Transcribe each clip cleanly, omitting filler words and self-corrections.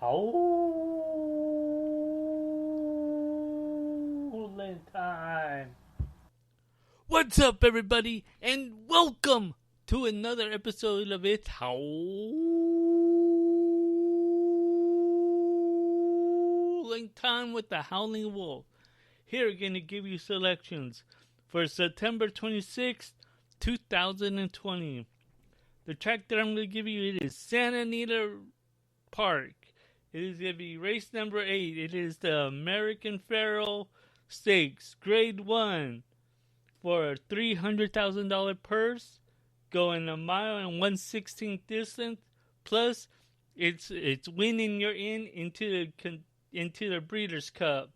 Howling time. What's up, everybody, and welcome to another episode of It's Howling Time with the Howling Wolf. Here, we're going to give you selections for September 26th, 2020. The track that I'm going to give you it is Santa Anita Park. It is going to be race number 8. It is the American Pharaoh Stakes, Grade 1. For a $300,000 purse, going a mile and 1/16 distance. Plus, it's winning you're into the Breeders' Cup.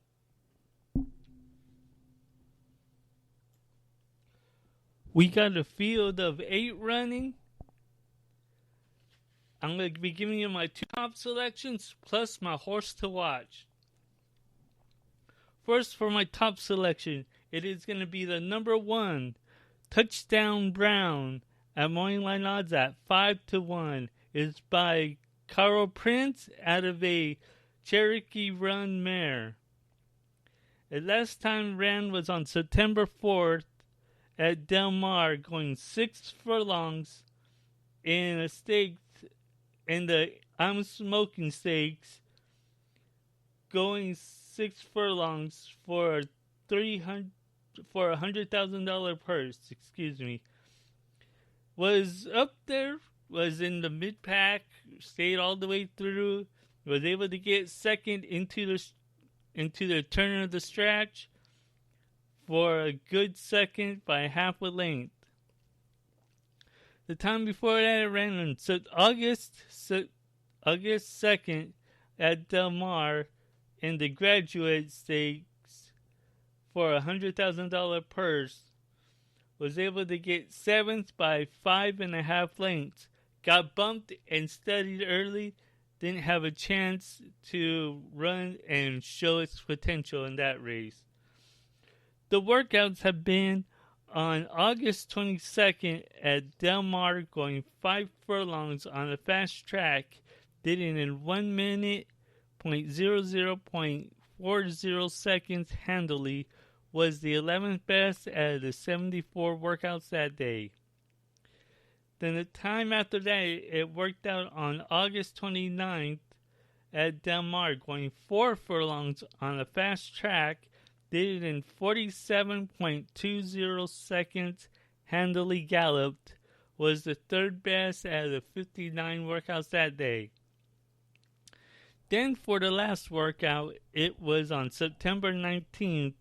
We got a field of 8 running. I'm going to be giving you my 2 top selections plus my horse to watch. First, for my top selection, it is going to be the number 1, Touchdown Brown, at morning line odds at 5-1. It's by Carl Prince out of a Cherokee Run mare. The last time ran was on September 4th at Del Mar, going 6 furlongs in a stakes, in the I'm Smoking Stakes, going 6 furlongs for $100,000 purse. Excuse me. Was up there, was in the mid pack, stayed all the way through, was able to get second into the turn of the stretch for a good second by half a length. The time before that, it ran on August 2nd at Del Mar in the Graduate Stakes for a $100,000 purse. Was able to get 7th by 5.5 lengths. Got bumped and studied early. Didn't have a chance to run and show its potential in that race. The workouts have been on August 22nd at Del Mar, going 5 furlongs on a fast track. Did it in 1 minute, 0.00.40 seconds handily. Was the 11th best out of the 74 workouts that day. Then the time after that, it worked out on August 29th at Del Mar, going 4 furlongs on a fast track. Did it in 47.20 seconds, handily galloped. Was the 3rd best out of the 59 workouts that day. Then for the last workout, it was on September 19th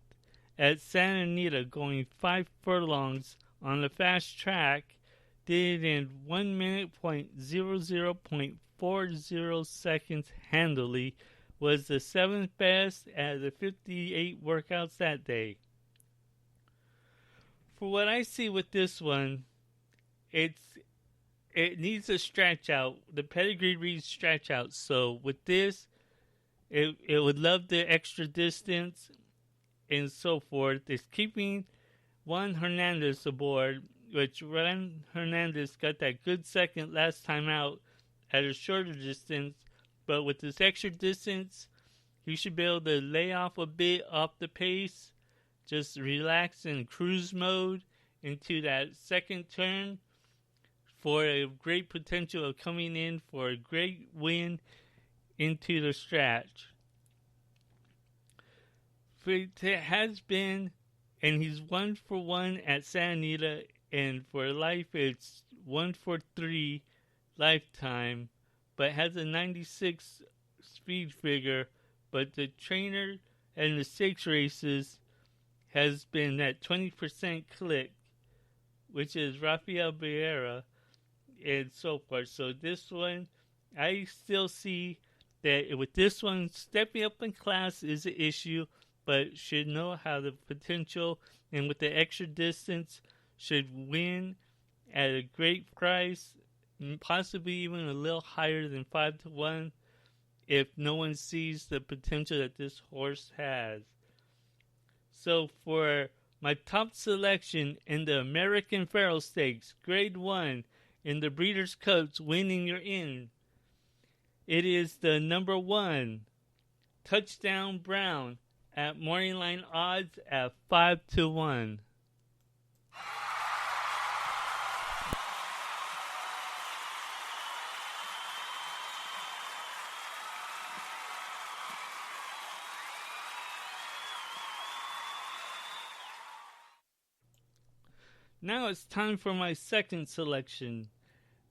at Santa Anita, going 5 furlongs on the fast track. Did it in 1 minute, 0.00.40 seconds handily. Was the 7th best out of the 58 workouts that day. For what I see with this one, it needs a stretch out. The pedigree reads stretch out. So with this, it would love the extra distance and so forth. It's keeping Juan Hernandez aboard, which Juan Hernandez got that good second last time out at a shorter distance. But with this extra distance, you should be able to lay off a bit off the pace, just relax in cruise mode into that second turn for a great potential of coming in for a great win into the stretch. It has been, and he's 1 for 1 at Santa Anita, and for life it's 1 for 3 lifetime. But has a 96 speed figure, but the trainer and the 6 races has been at 20% click, which is Rafael Becerra, and so forth. So this one, I still see that with this one, stepping up in class is an issue, but should know how the potential, and with the extra distance, should win at a great price, possibly even a little higher than 5-1 if no one sees the potential that this horse has. So for my top selection in the American Pharaoh Stakes, Grade 1, in the Breeders' Cups, winning you're in, It is the number 1 Touchdown Brown at morning line odds at 5-1. Now it's time for my second selection.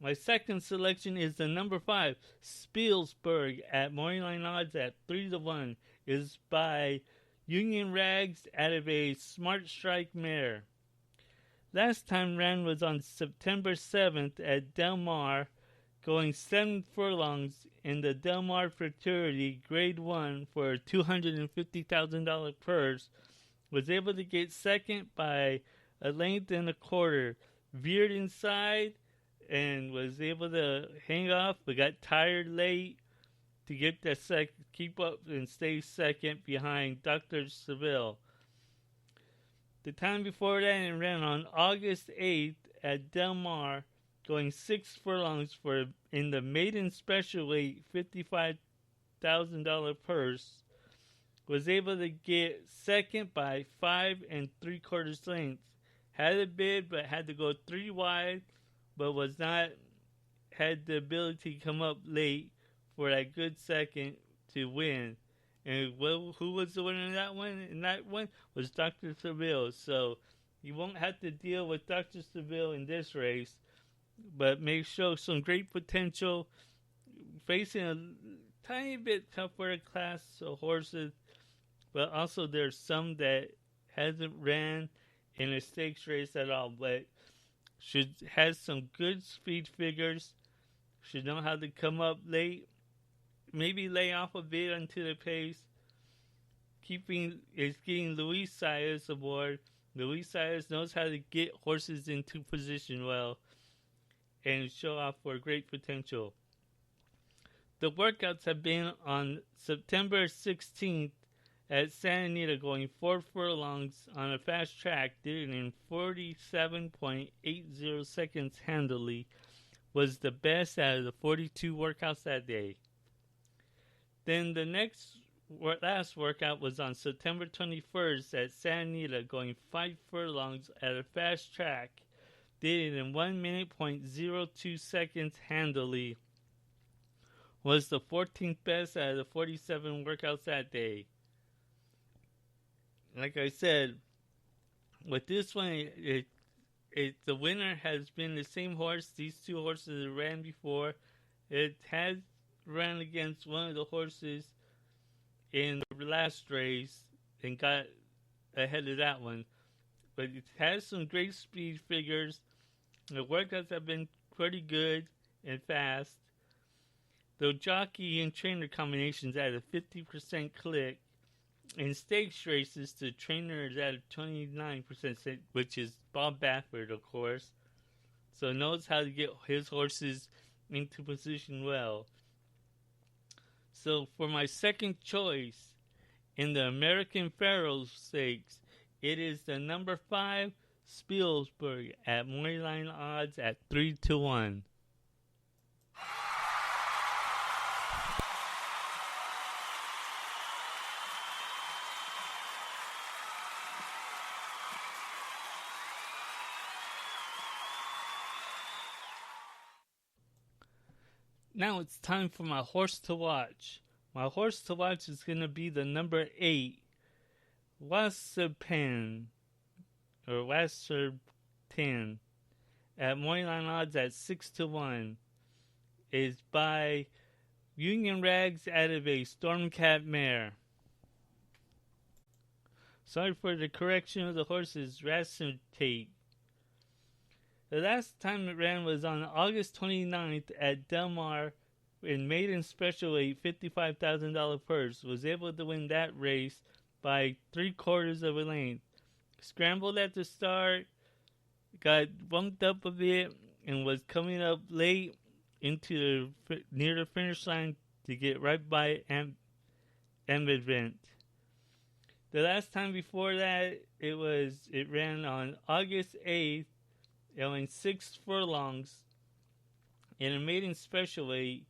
My second selection is the number 5 Spielsberg at morning line odds at 3-1. Is by Union Rags out of a Smart Strike mare. Last time ran was on September 7th at Del Mar, going 7 furlongs in the Del Mar Fraternity Grade 1 for a $250,000 purse. Was able to get second by a length and a quarter. Veered inside and was able to hang off, but got tired late to get the keep up and stay second behind Dr. Seville. The time before that, it ran on August 8th at Del Mar, going 6 furlongs for in the maiden special weight $55,000 purse. Was able to get second by 5 3/4 lengths. Had a bid, but had to go 3 wide, but had the ability to come up late for that good second to win. And who was the winner in that one? And that one was Dr. Seville. So you won't have to deal with Dr. Seville in this race, but may show some great potential, facing a tiny bit tougher class of horses. But also there's some that hasn't ran in a stakes race at all, but has some good speed figures. Should know how to come up late, maybe lay off a bit onto the pace. Getting Luis Saez aboard. Luis Saez knows how to get horses into position well and show off for great potential. The workouts have been on September 16th at Santa Anita, going 4 furlongs on a fast track, did it in 47.80 seconds handily. Was the best out of the 42 workouts that day. Then the last workout was on September 21st at Santa Anita, going 5 furlongs at a fast track, did it in 1 minute 0.02 seconds handily. Was the 14th best out of the 47 workouts that day. Like I said, with this one, the winner has been the same horse. These two horses ran before. It has ran against one of the horses in the last race and got ahead of that one. But it has some great speed figures. The workouts have been pretty good and fast. The jockey and trainer combinations at a 50% click. In stakes races, the trainer is at a 29%, which is Bob Baffert, of course. So knows how to get his horses into position well. So for my second choice in the American Pharaoh Stakes, it is the number 5 Spielsberg at moneyline odds at 3-1. Now it's time for my horse to watch. My horse to watch is going to be the number 8, Wasserpen, or Wasserten, at moneyline odds at 6-1. Is by Union Rags out of a Stormcat mare. Sorry for the correction of the horses, Rassentate. The last time it ran was on August 29th at Del Mar in maiden special weight $55,000 purse. Was able to win that race by 3/4 of a length. Scrambled at the start, got bumped up a bit, and was coming up late into near the finish line to get right by Ambivalent. The last time before that, it ran on August 8th. It went 6 furlongs in a maiden special weight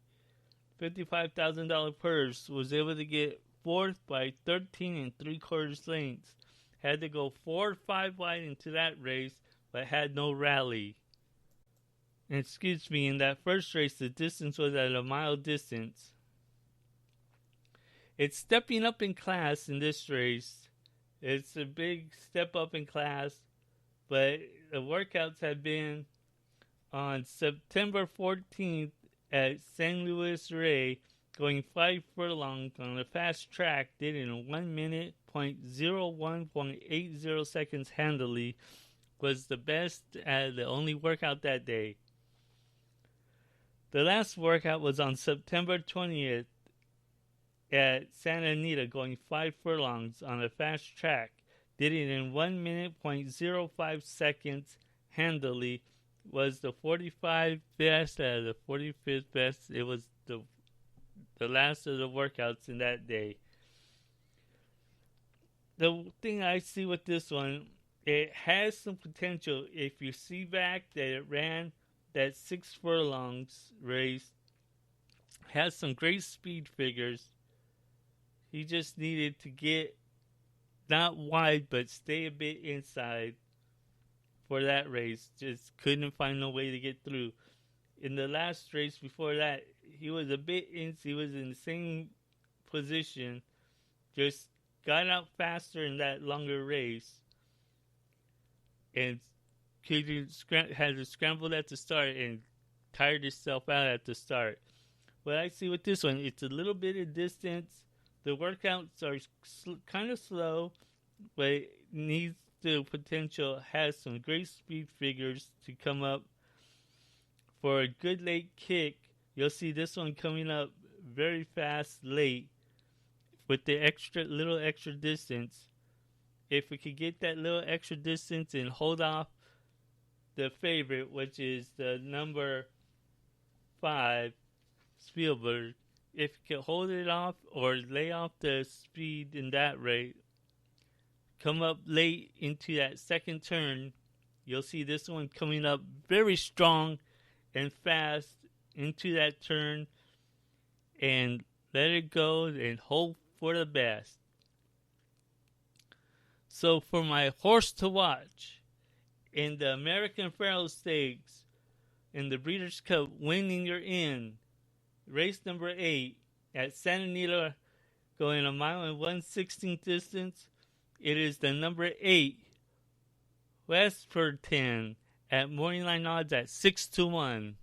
$55,000 purse, was able to get fourth by 13 and 3/4 lengths. Had to go 4 or 5 wide into that race, but had no rally. And excuse me, in that first race, the distance was at a mile distance. It's stepping up in class in this race. It's a big step up in class, but the workouts have been on September 14th at San Luis Rey, going 5 furlongs on a fast track, did it in 1 minute, 0.01.80 seconds handily, was the best at the only workout that day. The last workout was on September 20th at Santa Anita, going 5 furlongs on a fast track, did it in 1 minute, 0.05 seconds handily, was the 45th best out of the 45th best. It was the last of the workouts in that day. The thing I see with this one, it has some potential. If you see back that it ran that 6 furlongs race, has some great speed figures. He just needed to get not wide, but stay a bit inside for that race. Just couldn't find no way to get through. In the last race before that, he was a bit he was in the same position, just got out faster in that longer race, and had to scramble at the start and tired himself out at the start. What I see with this one, it's a little bit of distance. The workouts are kind of slow, but it needs the potential, has some great speed figures to come up. For a good late kick, you'll see this one coming up very fast late with the little extra distance. If we could get that little extra distance and hold off the favorite, which is the number 5, Spielberg, if you can hold it off or lay off the speed in that rate, come up late into that second turn, you'll see this one coming up very strong and fast into that turn, and let it go and hope for the best. So for my horse to watch in the American Pharoah Stakes in the Breeders' Cup, winning your in race number 8 at Santa Anita, going a mile and 1/16 distance, it is the number 8 Westford 10 at morning line odds at 6-1.